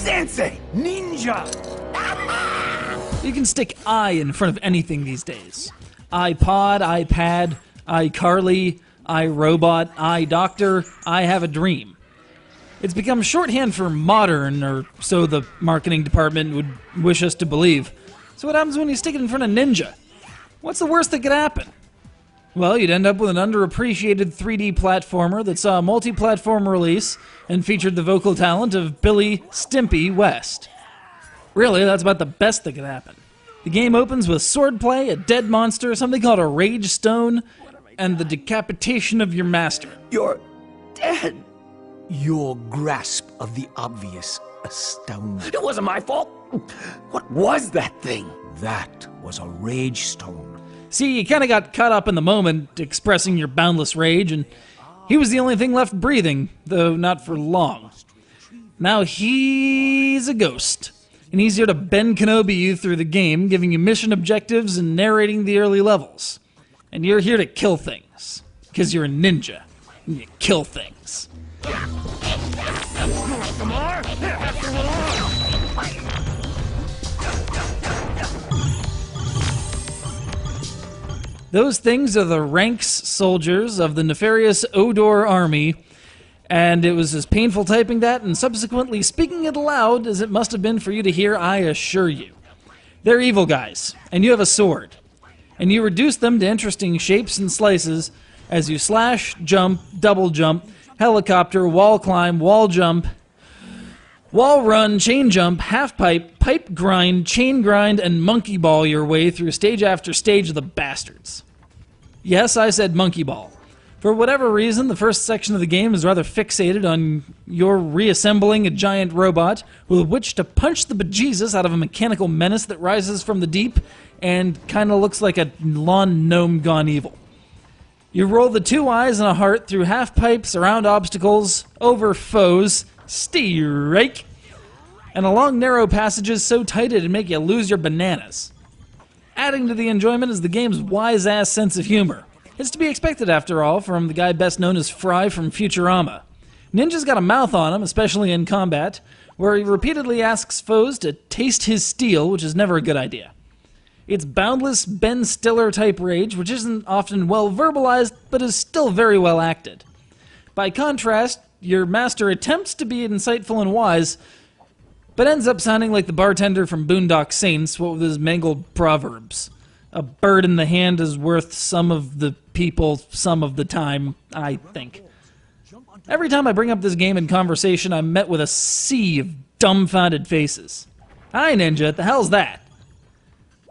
Sensei! Ninja! You can stick I in front of anything these days. iPod, iPad, iCarly, iRobot, iDoctor, I have a dream. It's become shorthand for modern, or so the marketing department would wish us to believe. So what happens when you stick it in front of Ninja? What's the worst that could happen? Well, you'd end up with an underappreciated 3D platformer that saw a multi-platform release and featured the vocal talent of Billy Stimpy West. Really, that's about the best that could happen. The game opens with swordplay, a dead monster, something called a rage stone, and the decapitation of your master. You're dead. Your grasp of the obvious astounds. It wasn't my fault. What was that thing? That was a rage stone. See, you kind of got caught up in the moment, expressing your boundless rage, and he was the only thing left breathing, though not for long. Now he's a ghost, and he's here to Ben Kenobi you through the game, giving you mission objectives and narrating the early levels. And you're here to kill things, because you're a ninja, and you kill things. Those things are the ranks soldiers of the nefarious Odor army, and it was as painful typing that and subsequently speaking it aloud as it must have been for you to hear, I assure you. They're evil guys, and you have a sword, and you reduce them to interesting shapes and slices as you slash, jump, double jump, helicopter, wall climb, wall jump, wall run, chain jump, half pipe, pipe grind, chain grind, and monkey ball your way through stage after stage of the bastards. Yes, I said monkey ball. For whatever reason, the first section of the game is rather fixated on your reassembling a giant robot with which to punch the bejesus out of a mechanical menace that rises from the deep and kind of looks like a lawn gnome gone evil. You roll the 2 eyes and a heart through half pipes, around obstacles, over foes, strike, and along narrow passages so tight it'd make you lose your bananas. Adding to the enjoyment is the game's wise-ass sense of humor. It's to be expected, after all, from the guy best known as Fry from Futurama. Ninja's got a mouth on him, especially in combat, where he repeatedly asks foes to taste his steel, which is never a good idea. It's boundless Ben Stiller-type rage, which isn't often well verbalized, but is still very well acted. By contrast, your master attempts to be insightful and wise, but ends up sounding like the bartender from Boondock Saints, what with his mangled proverbs. A bird in the hand is worth some of the people some of the time, I think. Every time I bring up this game in conversation, I'm met with a sea of dumbfounded faces. Hi, Ninja, the hell's that?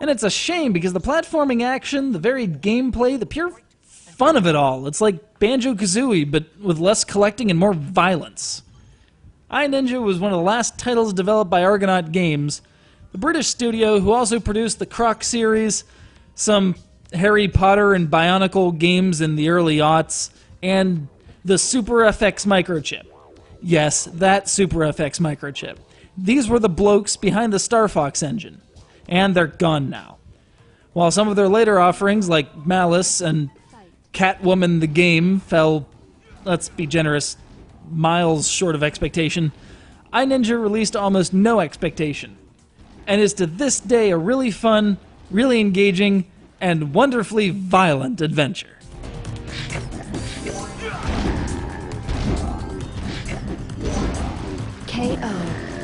And it's a shame because the platforming action, the varied gameplay, the pure fun of it all, it's like Banjo-Kazooie, but with less collecting and more violence. iNinja was one of the last titles developed by Argonaut Games, the British studio who also produced the Croc series, some Harry Potter and Bionicle games in the early aughts, and the Super FX microchip. Yes, that Super FX microchip. These were the blokes behind the Star Fox engine, and they're gone now. While some of their later offerings, like Malice and Catwoman the Game, fell, let's be generous, miles short of expectation, iNinja released almost no expectation, and is to this day a really fun, really engaging, and wonderfully violent adventure. KO.